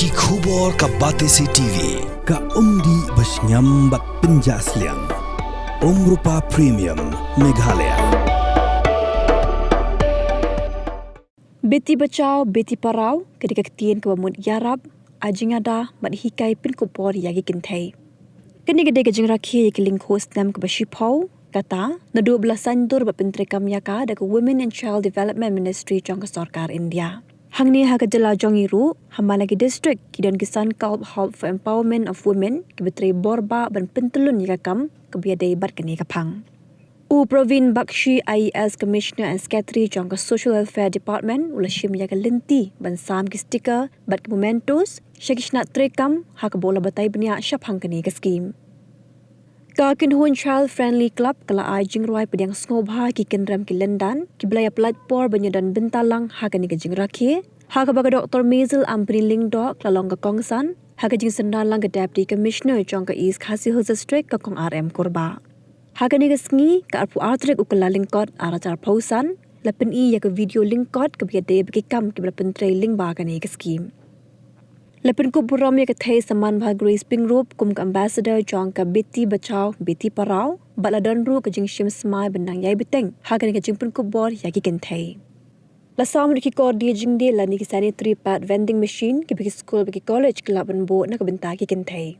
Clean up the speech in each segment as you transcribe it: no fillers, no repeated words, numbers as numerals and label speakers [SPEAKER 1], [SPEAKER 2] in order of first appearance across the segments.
[SPEAKER 1] Ki khubor ka Batesi TV
[SPEAKER 2] ka umdi basnyam bat penjasliang Rupa Premium Meghalaya.
[SPEAKER 3] Beti Bachao, Beti Padhao, ketika ketien ke bamut Yarab, Ïada mat hikai Pynkhambor yagi Kynthei. Kini gede ke Jingrakhe ke Lyngkhuh Snem ke Bachao, kata, na 12 sandur bat Menteri Kamyaka da ke Women and Child Development Ministry jong ke Sarkar India. Hang ni ha ke jela jong iru, hamba lagi district kidan kisan Kalb Help for Empowerment of Women ke beteri Borba ban pentelun yakam ke biadai bat kini kapang. Provin Bakshi IAS Commissioner and Secretary jong ke Social Welfare Department ula shim ya ke lenti ban sam ke stiker bat ke mementos syakishnat trekam ha ke bola batai benia syap hang kini ke skim. Ka Kynthei Child Friendly Club kala ai Jingrakhe pediang snobha ki kendram ki London ki belaya platform banyadan bentalang ha kini ke Jingrakhe ha ke baga Dr. Mazel Ampri Lingdok lalong ke Kongsan ha ke jing sendalang ke Deputy Commissioner jong ke East Khasi Hills District ke Kong RM Korba. Hagani ke sengi ke arpu artrik ukala lingkot aracar pausan lapen I ya ke video lingkot ke biade bekikam ke bela pentrei lingba kani ke skim. Lapen ku buram ya ke thai saman bha Grace Pingrop kum ke ambassador jong ke Beti Bachao Beti Padhao bala donru ke jing shim smai benang yai beteng hagani ke jing Pynkhambor ya ki Kynthei. Lasam ki kor dia jing dia lani ke sanitary pad vending machine ke bagi school bagi college ke laban bo na ke benta ki Kynthei.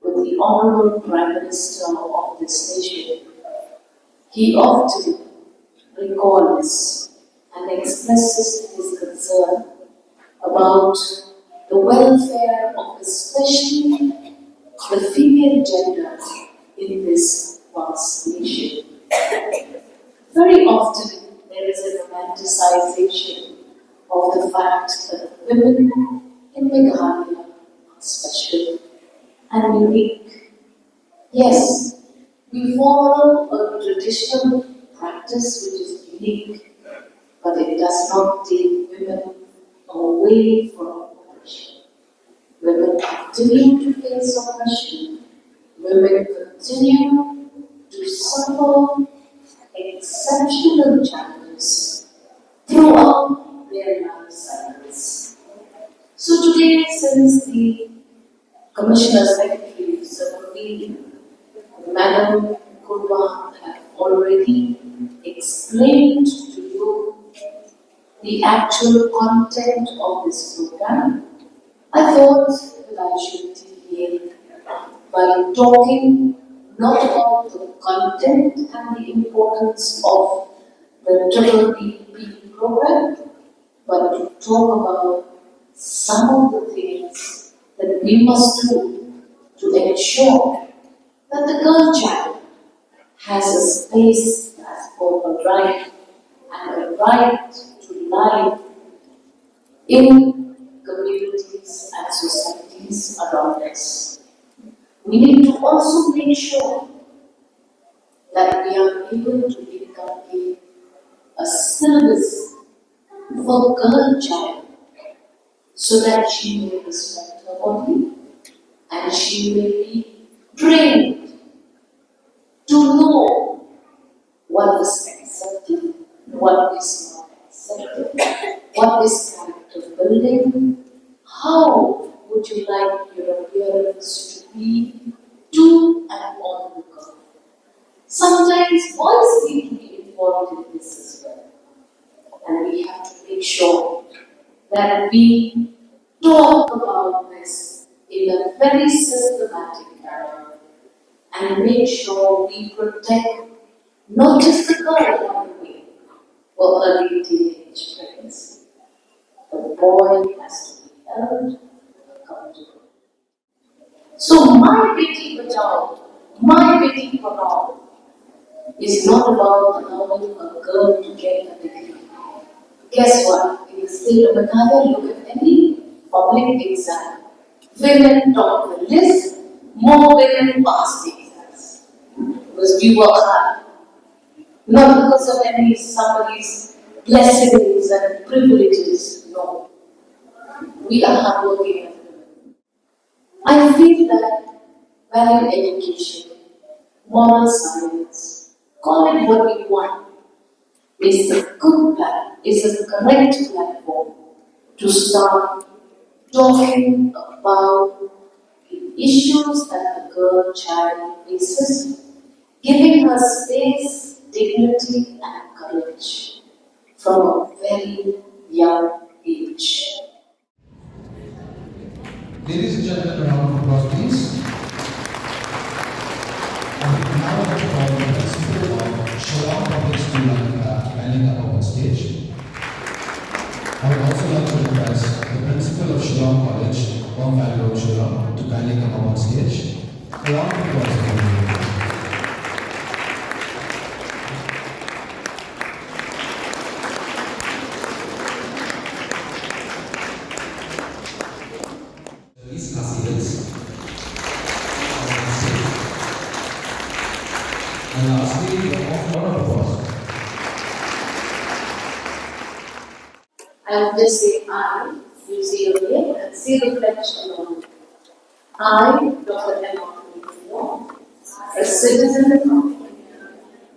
[SPEAKER 4] With the Honorable Prime Minister of this nation, he often recalls and expresses his concern about the welfare of especially the female gender in this vast nation. Very often there is a romanticization of the fact that women in Meghalaya are special and unique. Yes, we follow a traditional practice which is unique, but it does not take women away from oppression. Women continue to face oppression. Women continue to suffer exceptional challenges throughout their life cycles. So today, since the Commissioner Secretary Secretary Madam Kurwa have already explained to you the actual content of this program, I thought that I should begin by talking not about the content and the importance of the BBP program, but to talk about some of the things that we must do to ensure that the girl child has a space as for a right and a right to life in communities and societies around us. We need to also make sure that we are able to inculcate a service for girl child so that she may respect her body and she may be trained to know what is accepted, what is not accepted, what is character building, how would you like your appearance to be to and on the go. Sometimes boys need to be involved in this as well. And we have to make sure that we talk about this in a very systematic manner and make sure we protect not just the girl on the way for early teenage pregnancy. The boy has to be held accountable. So my Beti Bachao, my Beti Padhao is not about allowing a girl to get a degree. Guess what? In the state of Meghalaya, look at any public exam. Women top the list, more women pass the exams. Because we work hard. Not because of any somebody's blessings and privileges. No. We are hardworking as women. I feel that value education, moral science, call it what you want, is a good plan, is a correct platform to start talking about the issues that the girl child faces, giving her space, dignity, and courage from a very young age.
[SPEAKER 5] Ladies and gentlemen, a round of applause, please. I would now like to call the principal of Shillong Public School, Lyngkhuh, to kindly come up on stage. I would also like to request the principal of Shillong College, Pynkhambor, Shillong, to kindly come up on stage. A round of applause for you. These classes. And lastly, the off-road applause.
[SPEAKER 4] I would just say I, you say your name and say the pledge along. I, Dr. M. a citizen of India,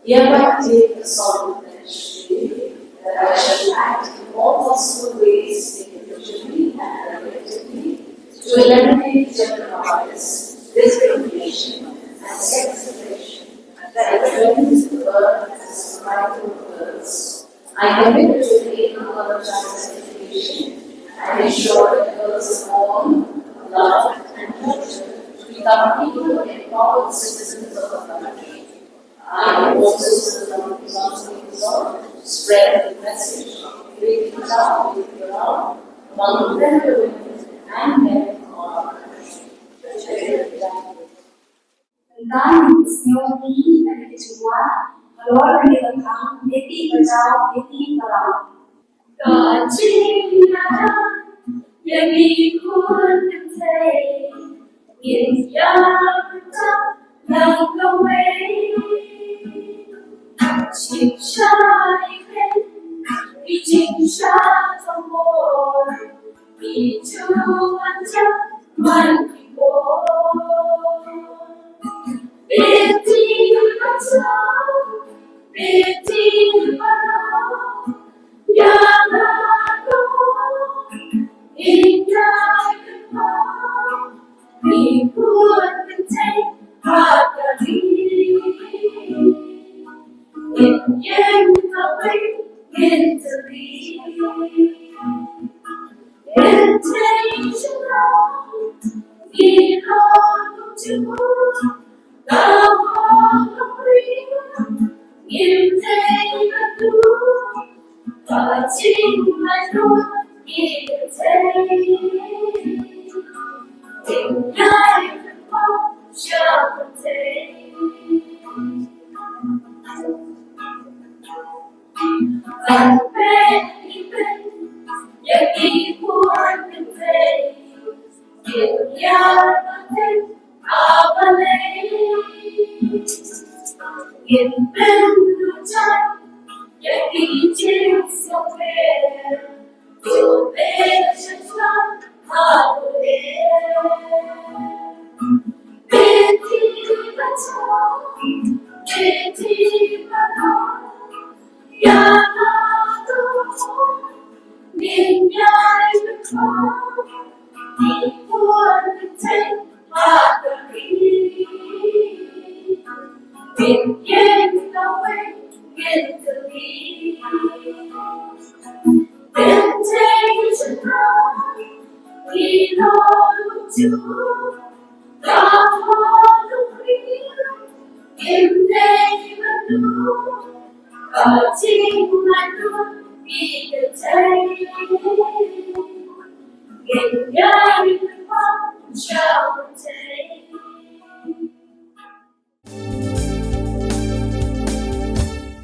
[SPEAKER 4] hereby take the solemn pledge today that I shall act in all possible ways, individually and collectively, to eliminate gender bias, discrimination, and sex segregation that threatens the birth and survival of girls. I commit to take girl child education and ensure that girls are born, loved, and nurtured to become equal and empowered citizens of the country. I also solemnly resolve to spread the message of Beti Bachao, Beti Padhao among men, women, and men of our country.
[SPEAKER 6] Tentang senopi dan kecuali keluar dari tentang Beti Bachao, Beti Padhao. Jingrakhe yang ikut Kynthei, Ïada Lyngkhuh, Pynkhambor, Beti Bachao, Beti Padhao, Ïada Kynthei, ikut Kynthei Padhao. Lyngkhuh, Kynthei, Kynthei, Kynthei Bachao and Beti Yaki for Kynthei Ïada Avale in Bachao Yaki Jingrakhe to Beti Bachao Beti Padhao Ïada Lyngkhuh Jingrakhe